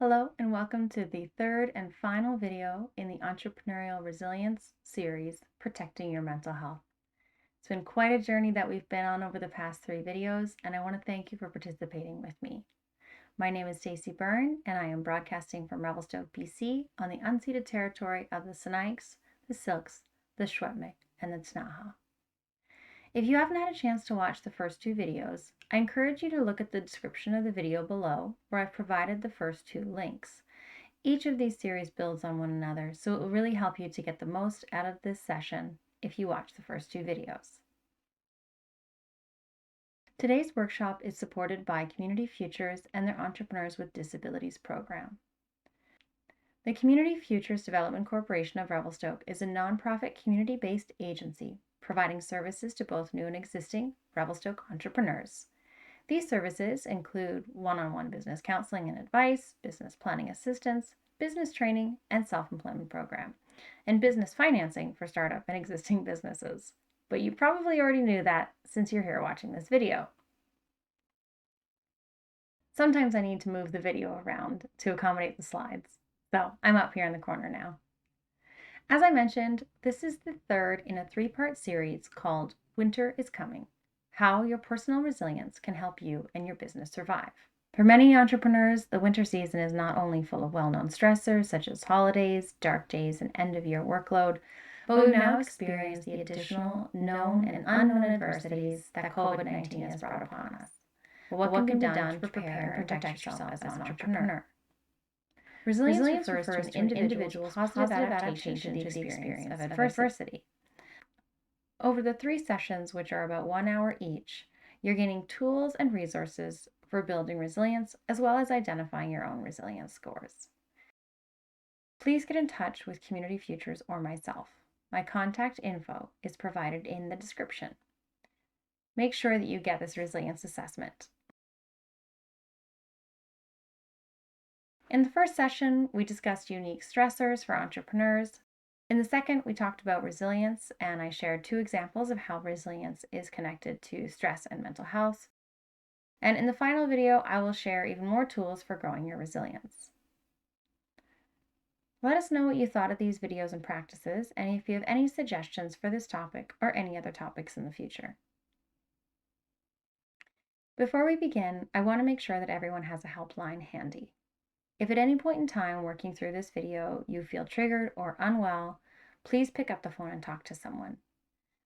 Hello and welcome to the third and final video in the Entrepreneurial Resilience series, Protecting Your Mental Health. It's been quite a journey that we've been on over the past 3 videos, and I want to thank you for participating with me. My name is Stacey Byrne, and I am broadcasting from Revelstoke, BC on the unceded territory of the Snaiks, the Silks, the Secwépemc, and the Ktunaxa. If you haven't had a chance to watch the first 2 videos, I encourage you to look at the description of the video below, where I've provided the first 2 links. Each of these series builds on one another, so it will really help you to get the most out of this session if you watch the first 2 videos. Today's workshop is supported by Community Futures and their Entrepreneurs with Disabilities program. The Community Futures Development Corporation of Revelstoke is a nonprofit community-based agency providing services to both new and existing Revelstoke entrepreneurs. These services include one-on-one business counseling and advice, business planning assistance, business training and self-employment program, and business financing for startup and existing businesses. But you probably already knew that since you're here watching this video. Sometimes I need to move the video around to accommodate the slides, so I'm up here in the corner now. As I mentioned, this is the third in a 3-part series called Winter is Coming: How Your Personal Resilience Can Help You and Your Business Survive. For many entrepreneurs, the winter season is not only full of well-known stressors such as holidays, dark days, and end-of-year workload, but we've now experienced the additional known and unknown adversities that COVID-19 has brought upon us. What can be done to prepare and protect yourself as an entrepreneur? Resilience refers to an individual's positive adaptation to the experience of adversity. Over the 3 sessions, which are about 1 hour each, you're gaining tools and resources for building resilience, as well as identifying your own resilience scores. Please get in touch with Community Futures or myself. My contact info is provided in the description. Make sure that you get this resilience assessment. In the first session, we discussed unique stressors for entrepreneurs. In the second, we talked about resilience, and I shared 2 examples of how resilience is connected to stress and mental health. And in the final video, I will share even more tools for growing your resilience. Let us know what you thought of these videos and practices, and if you have any suggestions for this topic or any other topics in the future. Before we begin, I want to make sure that everyone has a helpline handy. If at any point in time working through this video you feel triggered or unwell, please pick up the phone and talk to someone.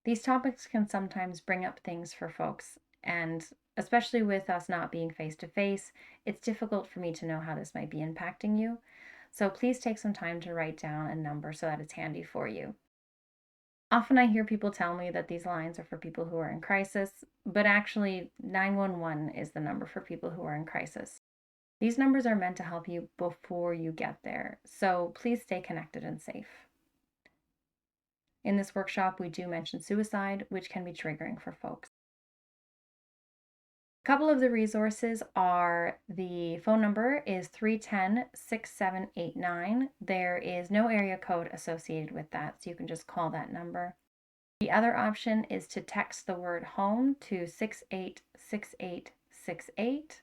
These topics can sometimes bring up things for folks, and especially with us not being face-to-face, it's difficult for me to know how this might be impacting you. So please take some time to write down a number so that it's handy for you. Often I hear people tell me that these lines are for people who are in crisis, but actually 911 is the number for people who are in crisis. These numbers are meant to help you before you get there, so please stay connected and safe. In this workshop, we do mention suicide, which can be triggering for folks. A couple of the resources are the phone number is 310-6789. There is no area code associated with that, so you can just call that number. The other option is to text the word HOME to 686868.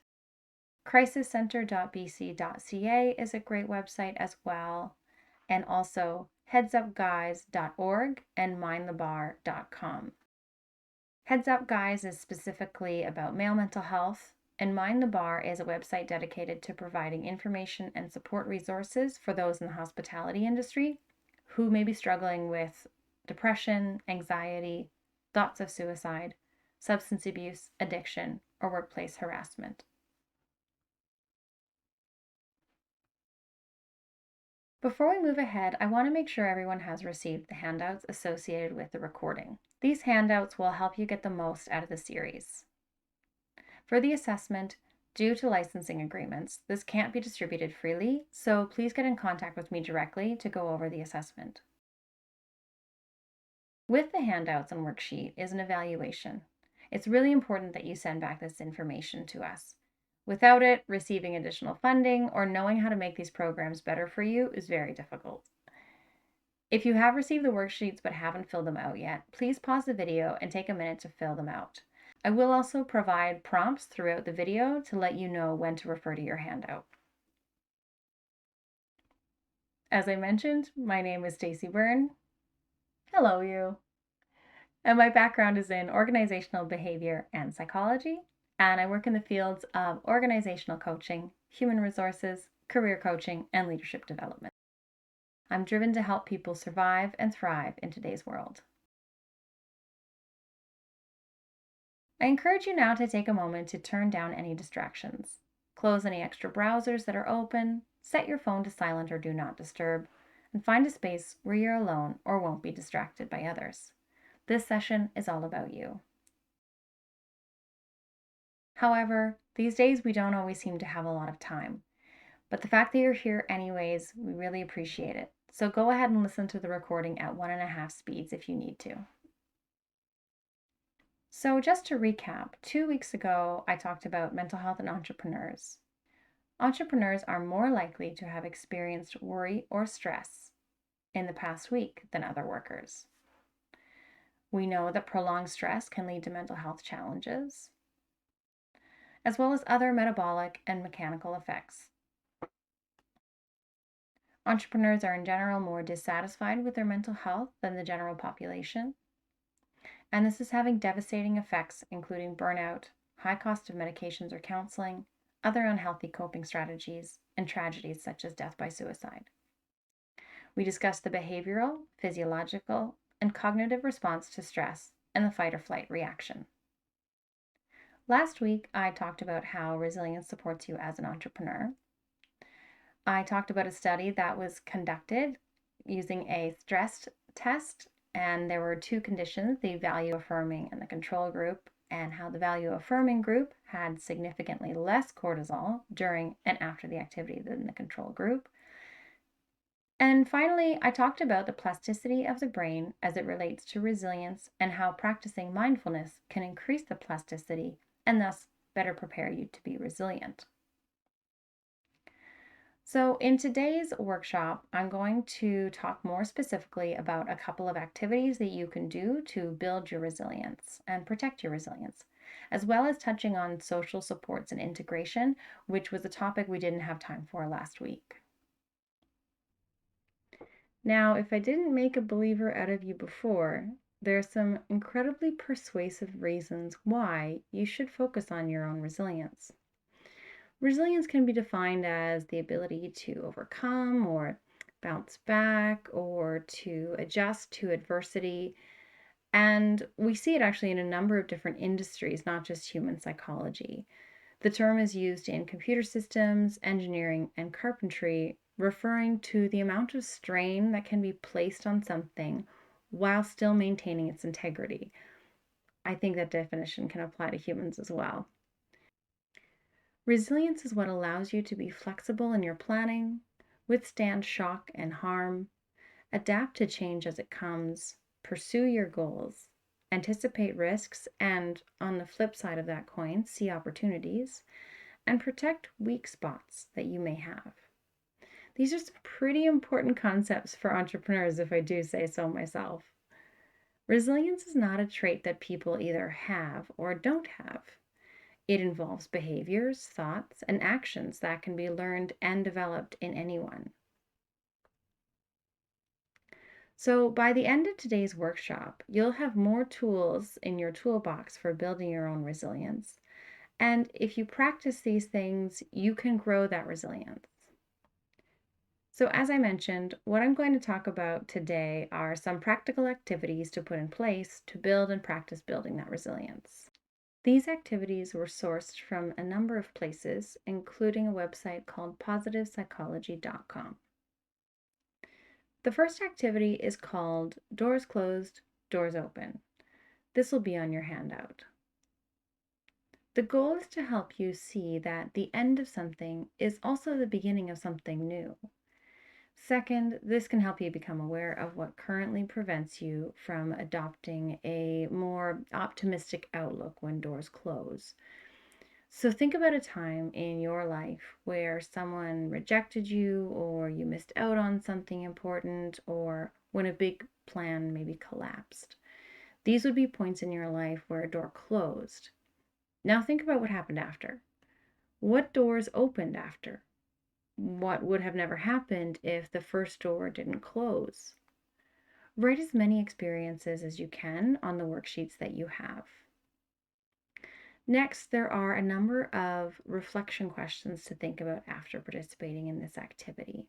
Crisiscenter.bc.ca is a great website as well, and also headsupguys.org and mindthebar.com. Heads Up Guys is specifically about male mental health, and Mind the Bar is a website dedicated to providing information and support resources for those in the hospitality industry who may be struggling with depression, anxiety, thoughts of suicide, substance abuse, addiction, or workplace harassment. Before we move ahead, I want to make sure everyone has received the handouts associated with the recording. These handouts will help you get the most out of the series. For the assessment, due to licensing agreements, this can't be distributed freely, so please get in contact with me directly to go over the assessment. With the handouts and worksheet is an evaluation. It's really important that you send back this information to us. Without it, receiving additional funding or knowing how to make these programs better for you is very difficult. If you have received the worksheets but haven't filled them out yet, please pause the video and take a minute to fill them out. I will also provide prompts throughout the video to let you know when to refer to your handout. As I mentioned, my name is Stacy Byrne. Hello, you. And my background is in organizational behavior and psychology, and I work in the fields of organizational coaching, human resources, career coaching, and leadership development. I'm driven to help people survive and thrive in today's world. I encourage you now to take a moment to turn down any distractions. Close any extra browsers that are open, set your phone to silent or do not disturb, and find a space where you're alone or won't be distracted by others. This session is all about you. However, these days we don't always seem to have a lot of time. But the fact that you're here anyways, we really appreciate it. So go ahead and listen to the recording at 1.5 speeds if you need to. So just to recap, 2 weeks ago, I talked about mental health and entrepreneurs. Entrepreneurs are more likely to have experienced worry or stress in the past week than other workers. We know that prolonged stress can lead to mental health challenges, as well as other metabolic and mechanical effects. Entrepreneurs are in general more dissatisfied with their mental health than the general population, and this is having devastating effects, including burnout, high cost of medications or counseling, other unhealthy coping strategies, and tragedies such as death by suicide. We discussed the behavioral, physiological, and cognitive response to stress and the fight or flight reaction. Last week, I talked about how resilience supports you as an entrepreneur. I talked about a study that was conducted using a stress test, and there were 2 conditions, the value affirming and the control group, and how the value affirming group had significantly less cortisol during and after the activity than the control group. And finally, I talked about the plasticity of the brain as it relates to resilience and how practicing mindfulness can increase the plasticity and thus better prepare you to be resilient. So in today's workshop, I'm going to talk more specifically about a couple of activities that you can do to build your resilience and protect your resilience, as well as touching on social supports and integration, which was a topic we didn't have time for last week. Now, if I didn't make a believer out of you before, there are some incredibly persuasive reasons why you should focus on your own resilience. Resilience can be defined as the ability to overcome or bounce back or to adjust to adversity. And we see it actually in a number of different industries, not just human psychology. The term is used in computer systems, engineering, and carpentry, referring to the amount of strain that can be placed on something while still maintaining its integrity. I think that definition can apply to humans as well. Resilience is what allows you to be flexible in your planning, withstand shock and harm, adapt to change as it comes, pursue your goals, anticipate risks, and on the flip side of that coin, see opportunities, and protect weak spots that you may have. These are some pretty important concepts for entrepreneurs, if I do say so myself. Resilience is not a trait that people either have or don't have. It involves behaviors, thoughts, and actions that can be learned and developed in anyone. So by the end of today's workshop, you'll have more tools in your toolbox for building your own resilience. And if you practice these things, you can grow that resilience. So as I mentioned, what I'm going to talk about today are some practical activities to put in place to build and practice building that resilience. These activities were sourced from a number of places, including a website called positivepsychology.com. The first activity is called Doors Closed, Doors Open. This will be on your handout. The goal is to help you see that the end of something is also the beginning of something new. Second, this can help you become aware of what currently prevents you from adopting a more optimistic outlook when doors close. So think about a time in your life where someone rejected you, or you missed out on something important, or when a big plan maybe collapsed. These would be points in your life where a door closed. Now think about what happened after. What doors opened after? what would have never happened if the first door didn't close? Write as many experiences as you can on the worksheets that you have. Next, there are a number of reflection questions to think about after participating in this activity.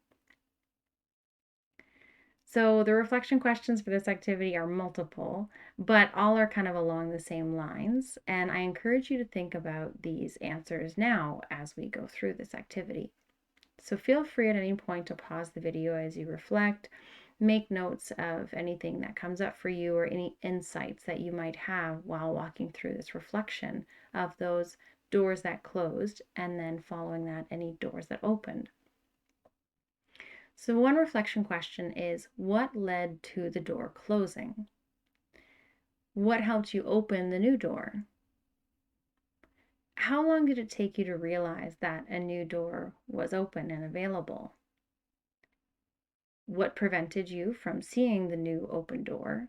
So the reflection questions for this activity are multiple, but all are kind of along the same lines. And I encourage you to think about these answers now as we go through this activity. So feel free at any point to pause the video as you reflect, make notes of anything that comes up for you or any insights that you might have while walking through this reflection of those doors that closed, and then following that, any doors that opened. So one reflection question is, what led to the door closing? What helped you open the new door? How long did it take you to realize that a new door was open and available? What prevented you from seeing the new open door?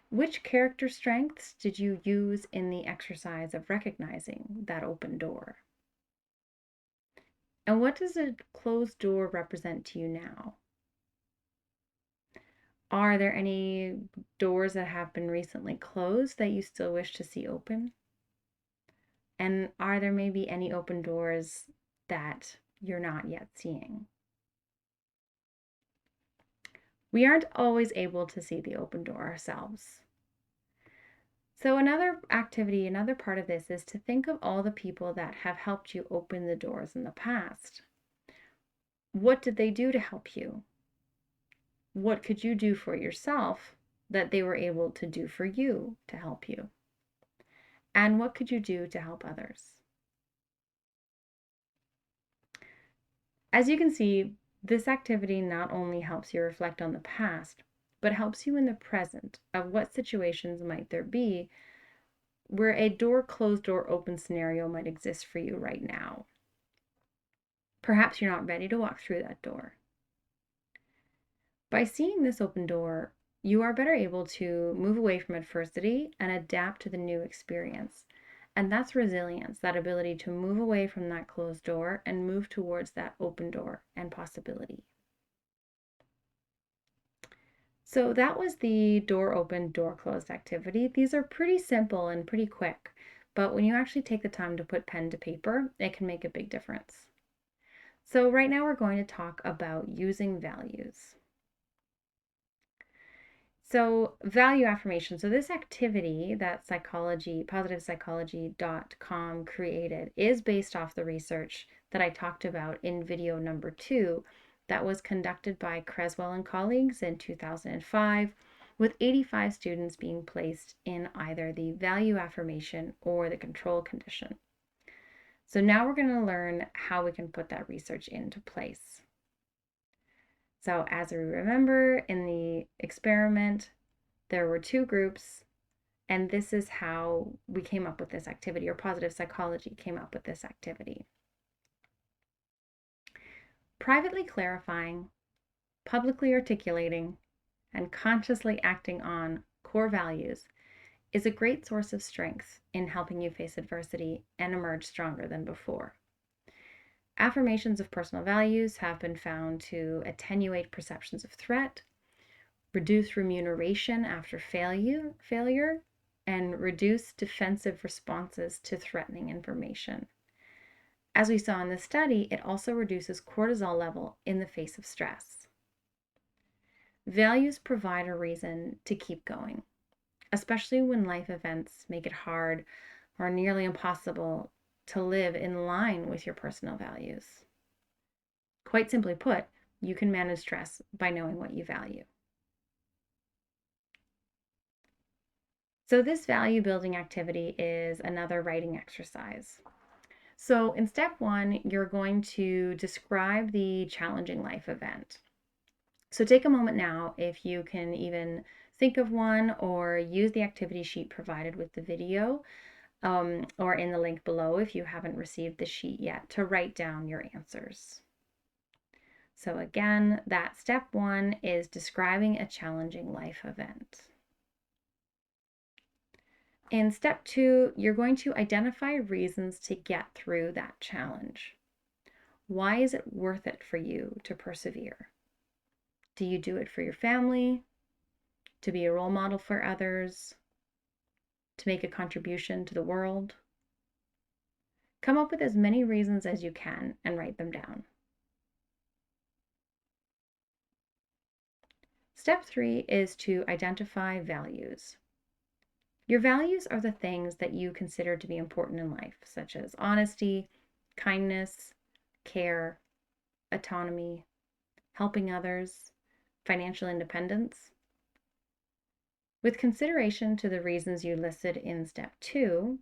Which character strengths did you use in the exercise of recognizing that open door? And what does a closed door represent to you now? Are there any doors that have been recently closed that you still wish to see open? And are there maybe any open doors that you're not yet seeing? We aren't always able to see the open door ourselves. So another activity, another part of this is to think of all the people that have helped you open the doors in the past. What did they do to help you? What could you do for yourself that they were able to do for you to help you? And what could you do to help others? As you can see, this activity not only helps you reflect on the past, but helps you in the present of what situations might there be where a door closed, door open scenario might exist for you right now. Perhaps you're not ready to walk through that door. By seeing this open door, you are better able to move away from adversity and adapt to the new experience. And that's resilience, that ability to move away from that closed door and move towards that open door and possibility. So that was the door open, door closed activity. These are pretty simple and pretty quick, but when you actually take the time to put pen to paper, it can make a big difference. So right now we're going to talk about using values. So value affirmation. So this activity that positivepsychology.com created is based off the research that I talked about in video number 2 that was conducted by Creswell and colleagues in 2005, with 85 students being placed in either the value affirmation or the control condition. So now we're going to learn how we can put that research into place. So as we remember, in the experiment, there were 2 groups, and this is how we came up with this activity, or positive psychology came up with this activity. Privately clarifying, publicly articulating, and consciously acting on core values is a great source of strength in helping you face adversity and emerge stronger than before. Affirmations of personal values have been found to attenuate perceptions of threat, reduce remuneration after failure, and reduce defensive responses to threatening information. As we saw in the study, it also reduces cortisol level in the face of stress. Values provide a reason to keep going, especially when life events make it hard or nearly impossible to live in line with your personal values. Quite simply put, you can manage stress by knowing what you value. So this value building activity is another writing exercise. So in step 1, you're going to describe the challenging life event. So take a moment now, if you can even think of one, or use the activity sheet provided with the video, or in the link below if you haven't received the sheet yet, to write down your answers. So again, that step 1 is describing a challenging life event. In step 2, you're going to identify reasons to get through that challenge. Why is it worth it for you to persevere? Do you do it for your family, to be a role model for others, to make a contribution to the world? Come up with as many reasons as you can and write them down. Step 3 is to identify values. Your values are the things that you consider to be important in life, such as honesty, kindness, care, autonomy, helping others, financial independence. With consideration to the reasons you listed in step 2,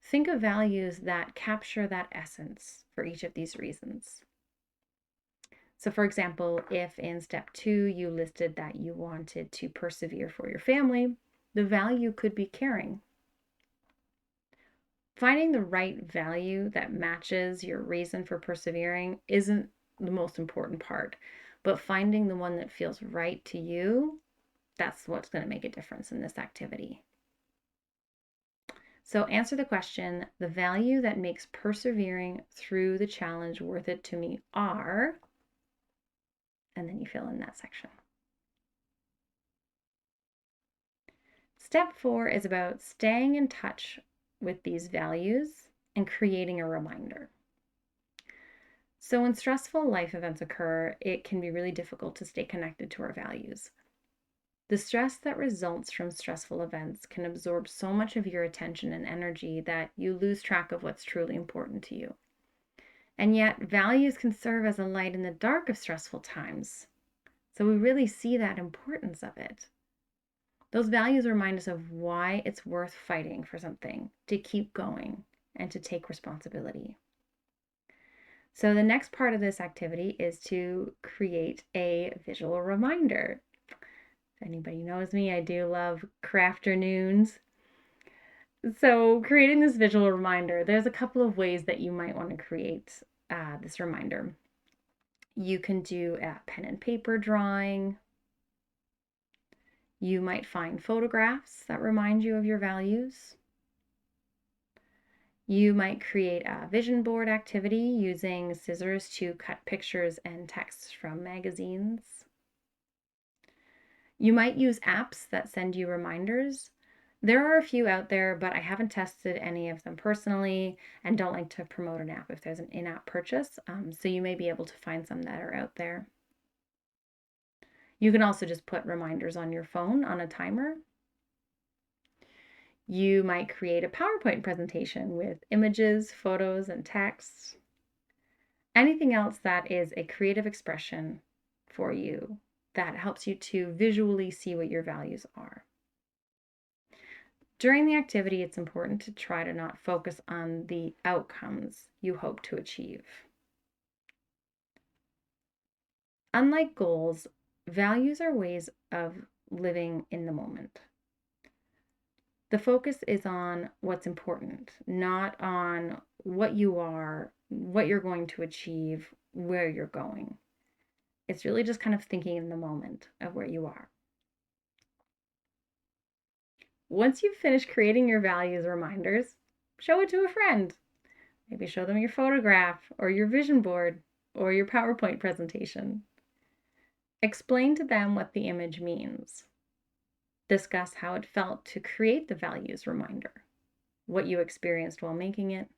think of values that capture that essence for each of these reasons. So for example, if in step 2 you listed that you wanted to persevere for your family, the value could be caring. Finding the right value that matches your reason for persevering isn't the most important part, but finding the one that feels right to you, that's what's going to make a difference in this activity. So answer the question, the value that makes persevering through the challenge worth it to me are, and then you fill in that section. Step 4 is about staying in touch with these values and creating a reminder. So when stressful life events occur, it can be really difficult to stay connected to our values. The stress that results from stressful events can absorb so much of your attention and energy that you lose track of what's truly important to you. And yet, values can serve as a light in the dark of stressful times. So we really see that importance of it. Those values remind us of why it's worth fighting for something, to keep going, and to take responsibility. So the next part of this activity is to create a visual reminder. If anybody knows me, I do love crafternoons. So creating this visual reminder, there's a couple of ways that you might want to create this reminder. You can do a pen and paper drawing. You might find photographs that remind you of your values. You might create a vision board activity using scissors to cut pictures and texts from magazines. You might use apps that send you reminders. There are a few out there, but I haven't tested any of them personally and don't like to promote an app if there's an in-app purchase. So you may be able to find some that are out there. You can also just put reminders on your phone on a timer. You might create a PowerPoint presentation with images, photos, and text. Anything else that is a creative expression for you that helps you to visually see what your values are. During the activity, it's important to try to not focus on the outcomes you hope to achieve. Unlike goals, values are ways of living in the moment. The focus is on what's important, not on what you are, what you're going to achieve, where you're going. It's really just kind of thinking in the moment of where you are. Once you've finished creating your values reminders, show it to a friend. Maybe show them your photograph or your vision board or your PowerPoint presentation. Explain to them what the image means. Discuss how it felt to create the values reminder, what you experienced while making it,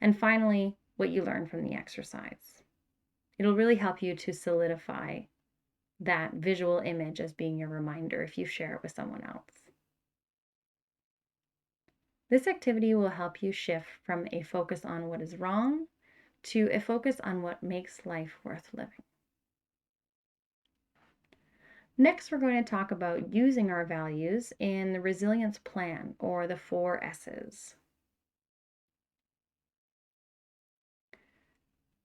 and finally, what you learned from the exercise. It'll really help you to solidify that visual image as being your reminder if you share it with someone else. This activity will help you shift from a focus on what is wrong to a focus on what makes life worth living. Next, we're going to talk about using our values in the resilience plan, or the 4 S's.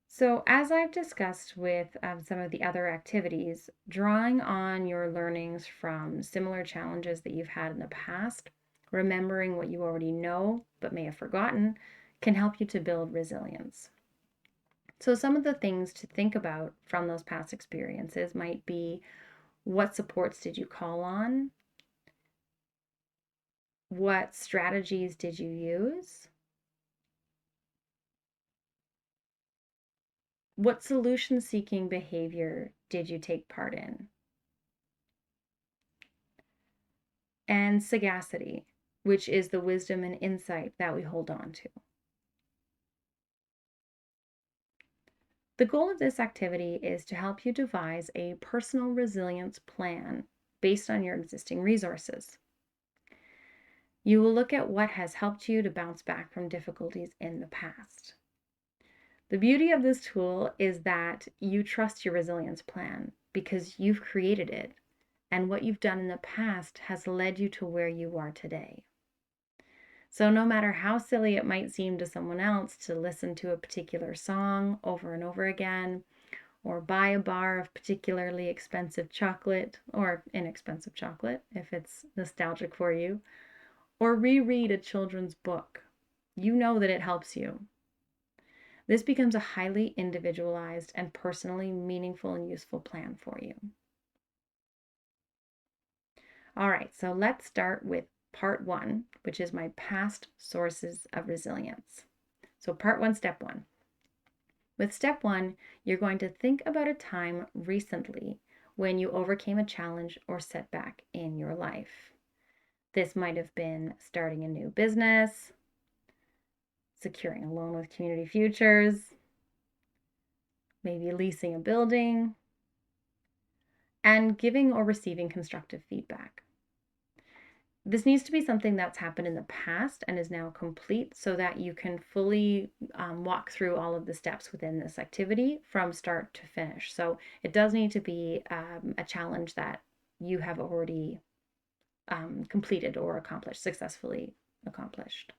So as I've discussed with some of the other activities, drawing on your learnings from similar challenges that you've had in the past, remembering what you already know but may have forgotten, can help you to build resilience. So some of the things to think about from those past experiences might be, what supports did you call on? What strategies did you use? What solution-seeking behavior did you take part in? And sagacity, which is the wisdom and insight that we hold on to. The goal of this activity is to help you devise a personal resilience plan based on your existing resources. You will look at what has helped you to bounce back from difficulties in the past. The beauty of this tool is that you trust your resilience plan because you've created it, and what you've done in the past has led you to where you are today. So, no matter how silly it might seem to someone else to listen to a particular song over and over again, or buy a bar of particularly expensive chocolate or inexpensive chocolate if it's nostalgic for you, or reread a children's book, you know that it helps you. This becomes a highly individualized and personally meaningful and useful plan for you. All right, so let's start with part 1, which is my past sources of resilience. So part 1, step 1. With step 1, you're going to think about a time recently when you overcame a challenge or setback in your life. This might have been starting a new business, securing a loan with Community Futures, maybe leasing a building, and giving or receiving constructive feedback. This needs to be something that's happened in the past and is now complete so that you can fully walk through all of the steps within this activity from start to finish. So it does need to be a challenge that you have already completed or successfully accomplished.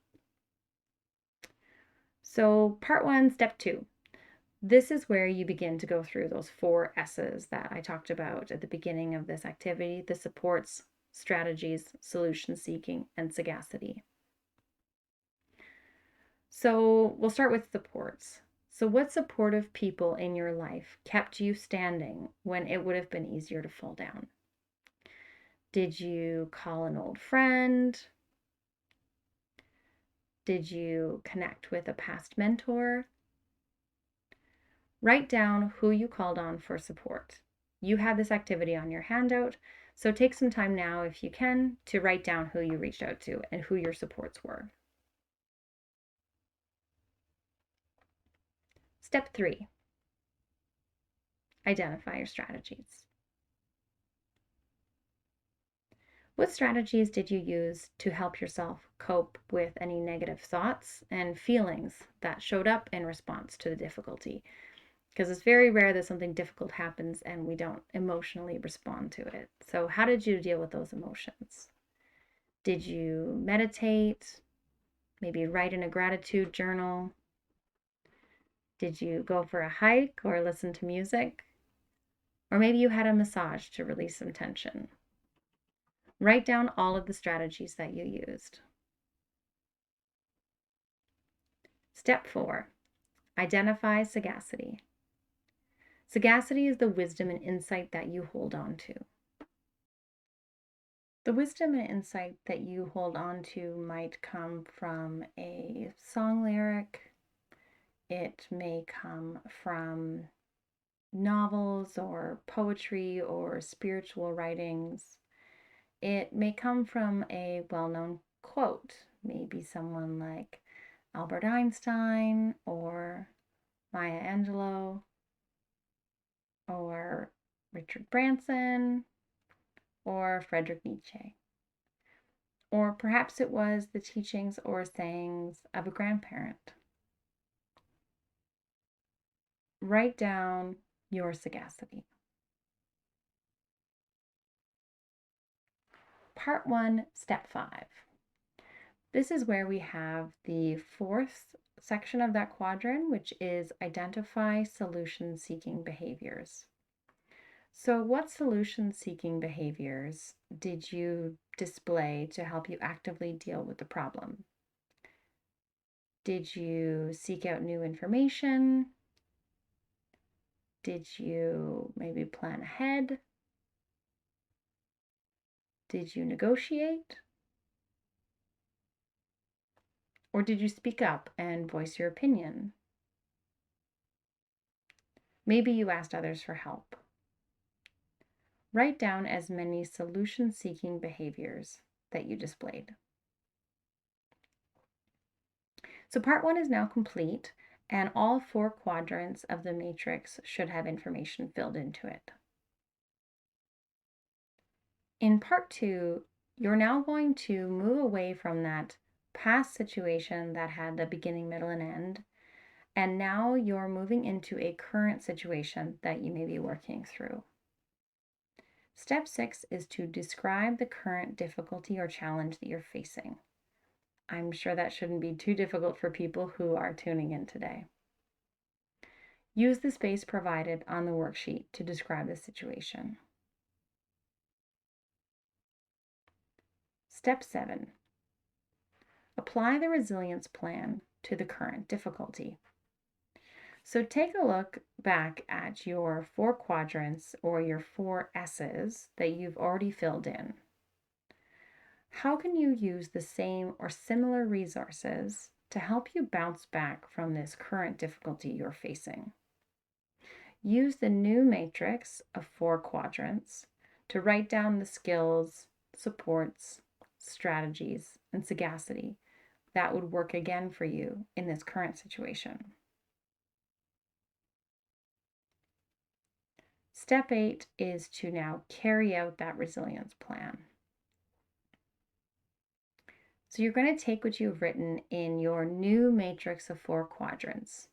So part 1, step 2. This is where you begin to go through those 4 S's that I talked about at the beginning of this activity: the supports, strategies, solution seeking, and sagacity. So we'll start with supports. So what supportive people in your life kept you standing when it would have been easier to fall down? Did you call an old friend? Did you connect with a past mentor? Write down who you called on for support. You have this activity on your handout, so take some time now, if you can, to write down who you reached out to and who your supports were. Step 3, identify your strategies. What strategies did you use to help yourself cope with any negative thoughts and feelings that showed up in response to the difficulty? Because it's very rare that something difficult happens and we don't emotionally respond to it. So how did you deal with those emotions? Did you meditate? Maybe write in a gratitude journal? Did you go for a hike or listen to music? Or maybe you had a massage to release some tension. Write down all of the strategies that you used. Step 4, identify sagacity. Sagacity is the wisdom and insight that you hold on to. The wisdom and insight that you hold on to might come from a song lyric. It may come from novels or poetry or spiritual writings. It may come from a well-known quote, maybe someone like Albert Einstein or Maya Angelou or Richard Branson or Friedrich Nietzsche. Or perhaps it was the teachings or sayings of a grandparent. Write down your sagacity. Part 1, step 5. This is where we have the 4th section of that quadrant, which is identify solution-seeking behaviors. So what solution-seeking behaviors did you display to help you actively deal with the problem? Did you seek out new information? Did you maybe plan ahead? Did you negotiate? Or did you speak up and voice your opinion? Maybe you asked others for help. Write down as many solution-seeking behaviors that you displayed. So part 1 is now complete, and all 4 quadrants of the matrix should have information filled into it. In part 2, you're now going to move away from that past situation that had a beginning, middle, and end, and now you're moving into a current situation that you may be working through. Step 6 is to describe the current difficulty or challenge that you're facing. I'm sure that shouldn't be too difficult for people who are tuning in today. Use the space provided on the worksheet to describe the situation. Step 7. Apply the resilience plan to the current difficulty. So take a look back at your 4 quadrants or your 4 S's that you've already filled in. How can you use the same or similar resources to help you bounce back from this current difficulty you're facing? Use the new matrix of 4 quadrants to write down the skills, supports, strategies, and sagacity that would work again for you in this current situation. Step 8 is to now carry out that resilience plan. So you're going to take what you've written in your new matrix of 4 quadrants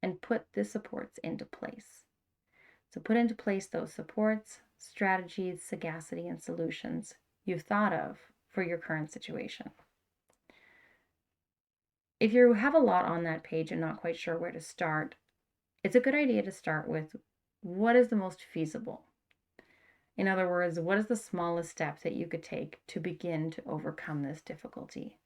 and put the supports into place. So put into place those supports, strategies, sagacity, and solutions you've thought of for your current situation. If you have a lot on that page and not quite sure where to start, it's a good idea to start with what is the most feasible. In other words, what is the smallest step that you could take to begin to overcome this difficulty?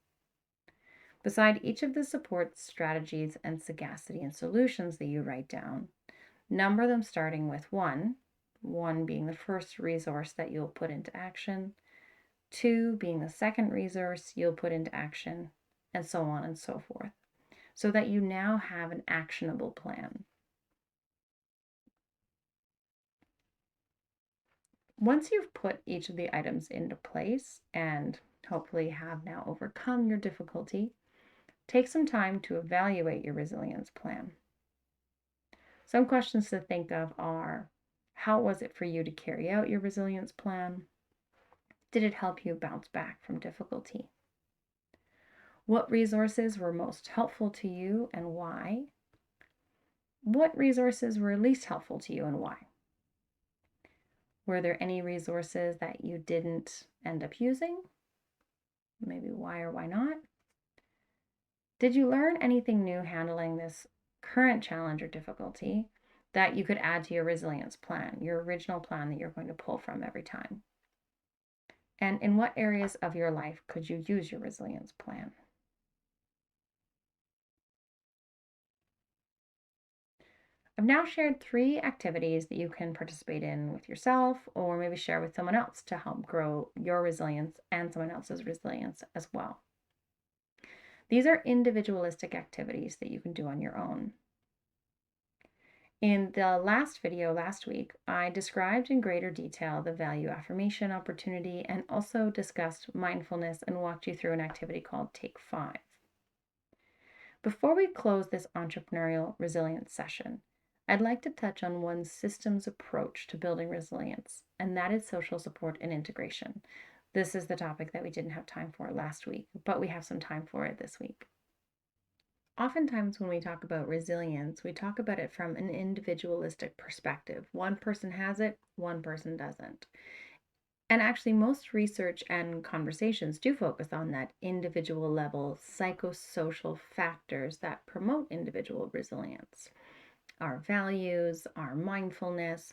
Beside each of the support strategies and sagacity and solutions that you write down, number them starting with 1, 1 being the first resource that you'll put into action, 2 being the second resource you'll put into action, and so on and so forth, so that you now have an actionable plan. Once you've put each of the items into place and hopefully have now overcome your difficulty, take some time to evaluate your resilience plan. Some questions to think of are, how was it for you to carry out your resilience plan? Did it help you bounce back from difficulty? What resources were most helpful to you and why? What resources were least helpful to you and why? Were there any resources that you didn't end up using? Maybe why or why not? Did you learn anything new handling this current challenge or difficulty that you could add to your resilience plan, your original plan that you're going to pull from every time? And in what areas of your life could you use your resilience plan? I've now shared 3 activities that you can participate in with yourself or maybe share with someone else to help grow your resilience and someone else's resilience as well. These are individualistic activities that you can do on your own. In the last video last week, I described in greater detail the value affirmation opportunity and also discussed mindfulness and walked you through an activity called Take 5. Before we close this entrepreneurial resilience session, I'd like to touch on one systems approach to building resilience, and that is social support and integration. This is the topic that we didn't have time for last week, but we have some time for it this week. Oftentimes when we talk about resilience, we talk about it from an individualistic perspective. One person has it, one person doesn't. And actually, most research and conversations do focus on that individual level psychosocial factors that promote individual resilience. Our values, our mindfulness,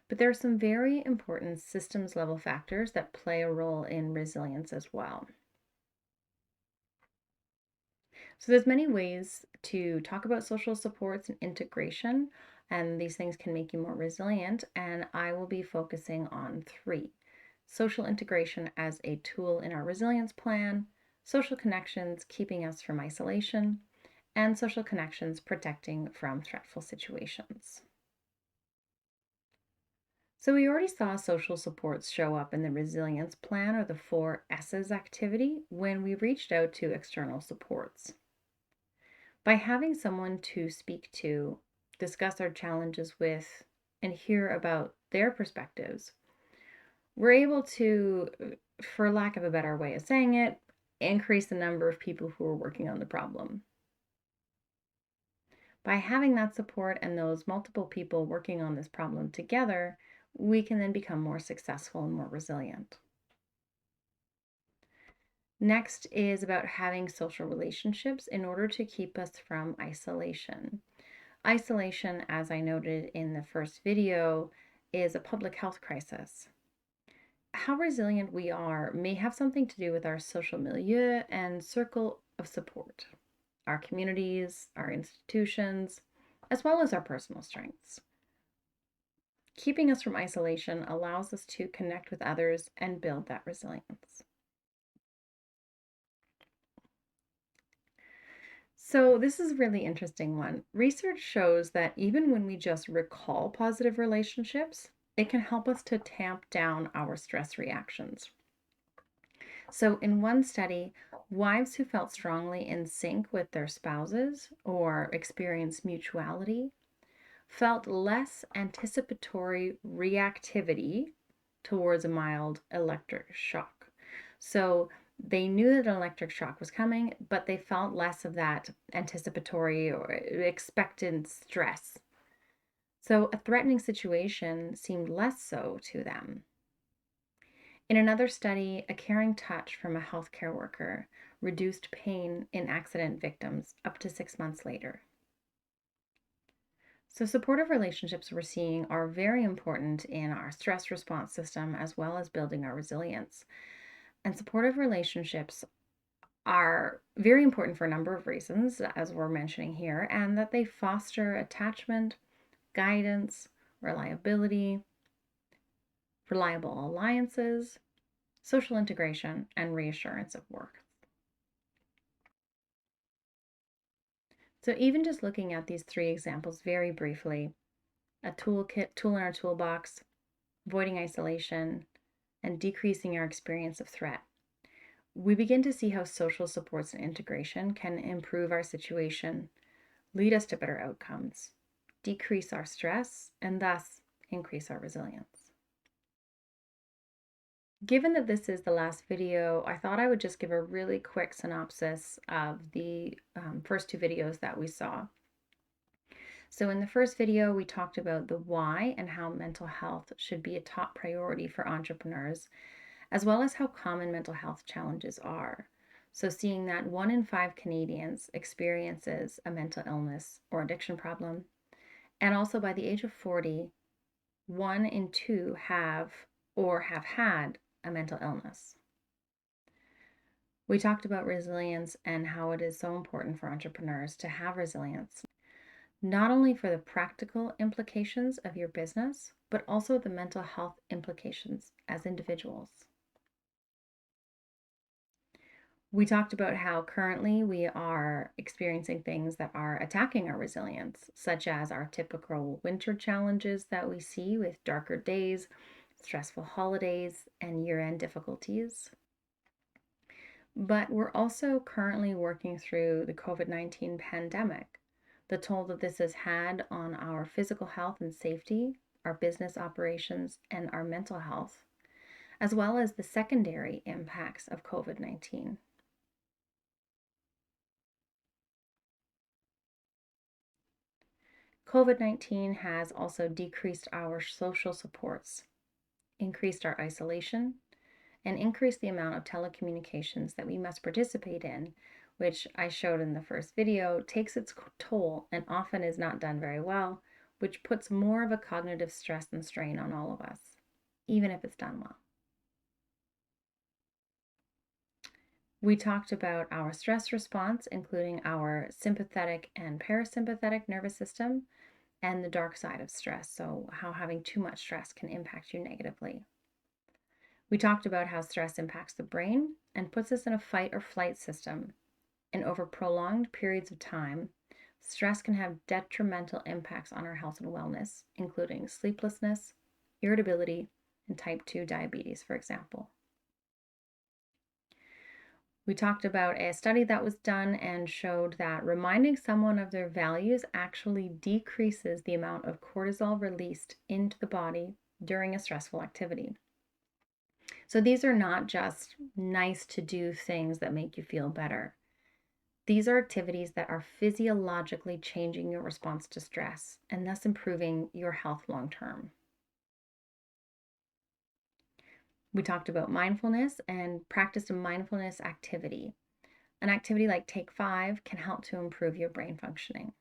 but there are some very important systems level factors that play a role in resilience as well. So there's many ways to talk about social supports and integration, and these things can make you more resilient, and I will be focusing on 3. Social integration as a tool in our resilience plan, social connections keeping us from isolation, and social connections protecting from threatful situations. So we already saw social supports show up in the resilience plan, or the 4 S's activity, when we reached out to external supports. By having someone to speak to, discuss our challenges with, and hear about their perspectives, we're able to, for lack of a better way of saying it, increase the number of people who are working on the problem. By having that support and those multiple people working on this problem together, we can then become more successful and more resilient. Next is about having social relationships in order to keep us from isolation. Isolation, as I noted in the first video, is a public health crisis. How resilient we are may have something to do with our social milieu and circle of support, our communities, our institutions, as well as our personal strengths. Keeping us from isolation allows us to connect with others and build that resilience. So, this is a really interesting one. Research shows that even when we just recall positive relationships, it can help us to tamp down our stress reactions. So, in one study, wives who felt strongly in sync with their spouses or experienced mutuality felt less anticipatory reactivity towards a mild electric shock. So, they knew that an electric shock was coming, but they felt less of that anticipatory or expectant stress. So, a threatening situation seemed less so to them. In another study, a caring touch from a healthcare worker reduced pain in accident victims up to 6 months later. So, supportive relationships we're seeing are very important in our stress response system as well as building our resilience. And supportive relationships are very important for a number of reasons, as we're mentioning here, and that they foster attachment, guidance, reliability, reliable alliances, social integration, and reassurance of work. So, even just looking at these 3 examples very briefly, a tool in our toolbox, avoiding isolation, and decreasing our experience of threat, we begin to see how social supports and integration can improve our situation, lead us to better outcomes, decrease our stress, and thus increase our resilience. Given that this is the last video, I thought I would just give a really quick synopsis of the first 2 videos that we saw. So in the first video, we talked about the why and how mental health should be a top priority for entrepreneurs, as well as how common mental health challenges are. So seeing that 1 in 5 Canadians experiences a mental illness or addiction problem, and also by the age of 40, 1 in 2 have or have had a mental illness. We talked about resilience and how it is so important for entrepreneurs to have resilience, not only for the practical implications of your business, but also the mental health implications as individuals. We talked about how currently we are experiencing things that are attacking our resilience, such as our typical winter challenges that we see with darker days, stressful holidays, and year-end difficulties. But we're also currently working through the COVID-19 pandemic, the toll that this has had on our physical health and safety, our business operations, and our mental health, as well as the secondary impacts of COVID-19. COVID-19 has also decreased our social supports, increased our isolation, and increased the amount of telecommunications that we must participate in, which I showed in the first video, takes its toll and often is not done very well, which puts more of a cognitive stress and strain on all of us, even if it's done well. We talked about our stress response, including our sympathetic and parasympathetic nervous system, and the dark side of stress, so how having too much stress can impact you negatively. We talked about how stress impacts the brain and puts us in a fight or flight system. And over prolonged periods of time, stress can have detrimental impacts on our health and wellness, including sleeplessness, irritability, and type 2 diabetes, for example. We talked about a study that was done and showed that reminding someone of their values actually decreases the amount of cortisol released into the body during a stressful activity. So these are not just nice to do things that make you feel better. These are activities that are physiologically changing your response to stress and thus improving your health long term. We talked about mindfulness and practice a mindfulness activity. An activity like Take 5 can help to improve your brain functioning.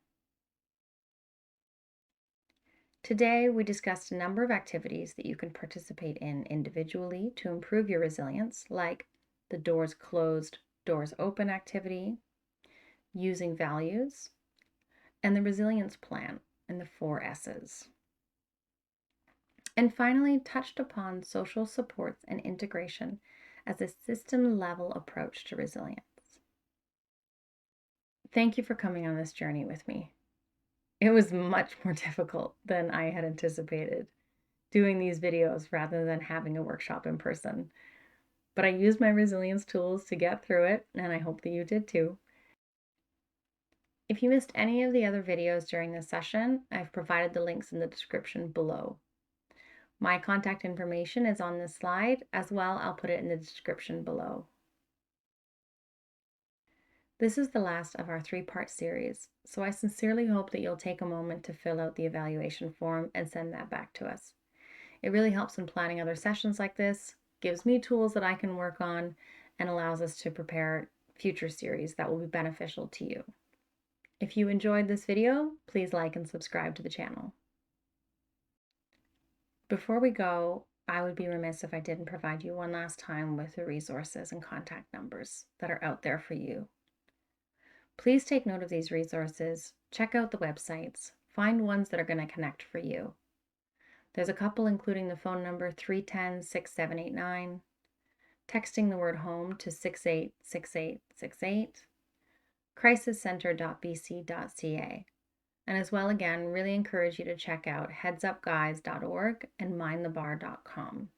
Today, we discussed a number of activities that you can participate in individually to improve your resilience, like the doors closed, doors open activity, using values, and the resilience plan and the 4 S's. And finally, touched upon social supports and integration as a system-level approach to resilience. Thank you for coming on this journey with me. It was much more difficult than I had anticipated doing these videos rather than having a workshop in person. But I used my resilience tools to get through it, and I hope that you did too. If you missed any of the other videos during this session, I've provided the links in the description below. My contact information is on this slide. As well, I'll put it in the description below. This is the last of our 3-part series, so I sincerely hope that you'll take a moment to fill out the evaluation form and send that back to us. It really helps in planning other sessions like this, gives me tools that I can work on, and allows us to prepare future series that will be beneficial to you. If you enjoyed this video, please like and subscribe to the channel. Before we go, I would be remiss if I didn't provide you one last time with the resources and contact numbers that are out there for you. Please take note of these resources, check out the websites, find ones that are going to connect for you. There's a couple including the phone number 310-6789, texting the word HOME to 686868, crisiscenter.bc.ca, and as well, again, really encourage you to check out headsupguys.org and mindthebar.com.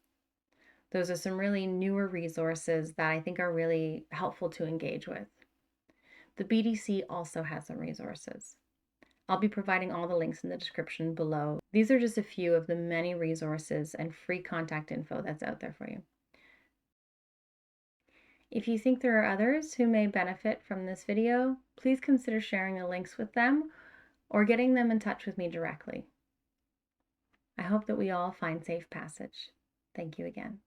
Those are some really newer resources that I think are really helpful to engage with. The BDC also has some resources. I'll be providing all the links in the description below. These are just a few of the many resources and free contact info that's out there for you. If you think there are others who may benefit from this video, please consider sharing the links with them or getting them in touch with me directly. I hope that we all find safe passage. Thank you again.